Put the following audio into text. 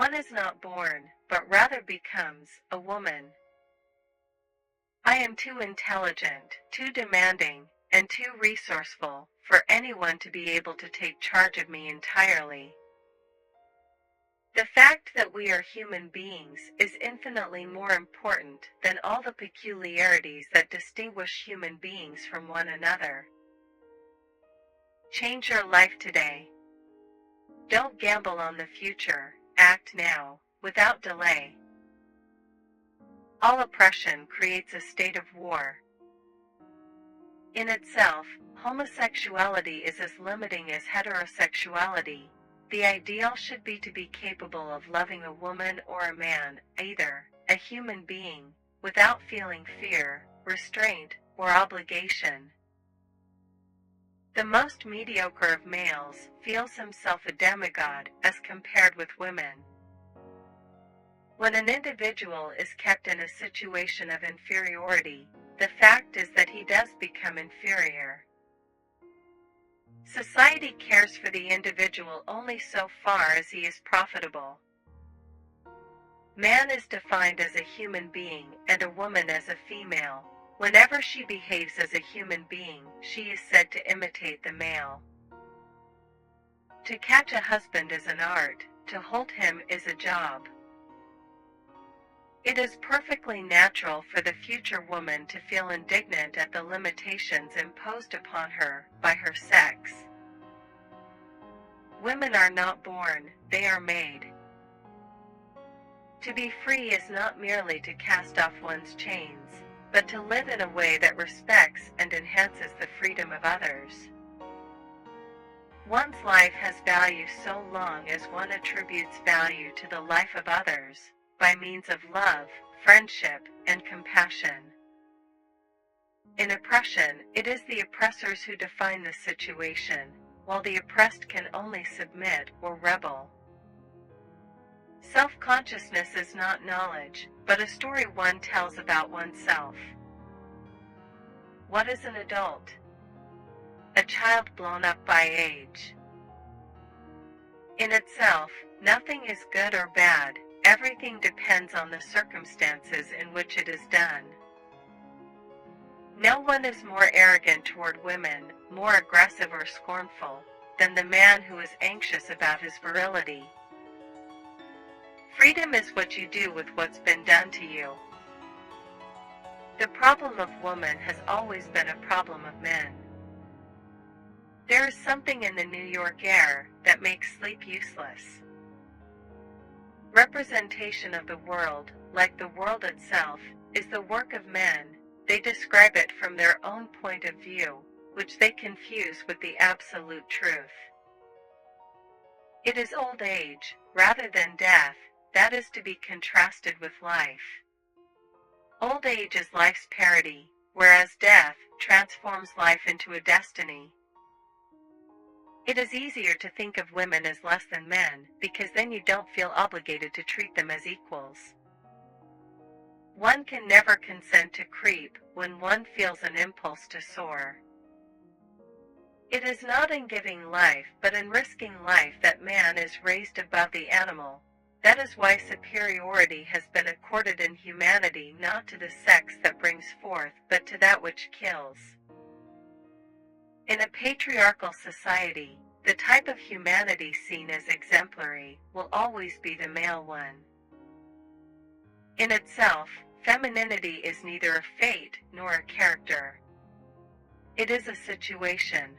One is not born, but rather becomes, a woman. I am too intelligent, too demanding, and too resourceful for anyone to be able to take charge of me entirely. The fact that we are human beings is infinitely more important than all the peculiarities that distinguish human beings from one another. Change your life today. Don't gamble on the future, act now, without delay. All oppression creates a state of war. In itself, homosexuality is as limiting as heterosexuality. The ideal should be to be capable of loving a woman or a man, either, a human being, without feeling fear, restraint, or obligation. The most mediocre of males feels himself a demigod as compared with women. When an individual is kept in a situation of inferiority, the fact is that he does become inferior. Society cares for the individual only so far as he is profitable. Man is defined as a human being and a woman as a female. Whenever she behaves as a human being, she is said to imitate the male. To catch a husband is an art, to hold him is a job. It is perfectly natural for the future woman to feel indignant at the limitations imposed upon her by her sex. Women are not born, they are made. To be free is not merely to cast off one's chains, but to live in a way that respects and enhances the freedom of others. One's life has value so long as one attributes value to the life of others, by means of love, friendship, and compassion. In oppression, it is the oppressors who define the situation, while the oppressed can only submit or rebel. Self-consciousness is not knowledge, but a story one tells about oneself. What is an adult? A child blown up by age. In itself, nothing is good or bad. Everything depends on the circumstances in which it is done. No one is more arrogant toward women, more aggressive or scornful, than the man who is anxious about his virility. Freedom is what you do with what's been done to you. The problem of woman has always been a problem of men. There is something in the New York air that makes sleep useless. Representation of the world, like the world itself, is the work of men. They describe it from their own point of view, which they confuse with the absolute truth. It is old age, rather than death, that is to be contrasted with life. Old age is life's parody, whereas death transforms life into a destiny. It is easier to think of women as less than men, because then you don't feel obligated to treat them as equals. One can never consent to creep when one feels an impulse to soar. It is not in giving life, but in risking life that man is raised above the animal. That is why superiority has been accorded in humanity not to the sex that brings forth, but to that which kills. In a patriarchal society, the type of humanity seen as exemplary will always be the male one. In itself, femininity is neither a fate nor a character. It is a situation.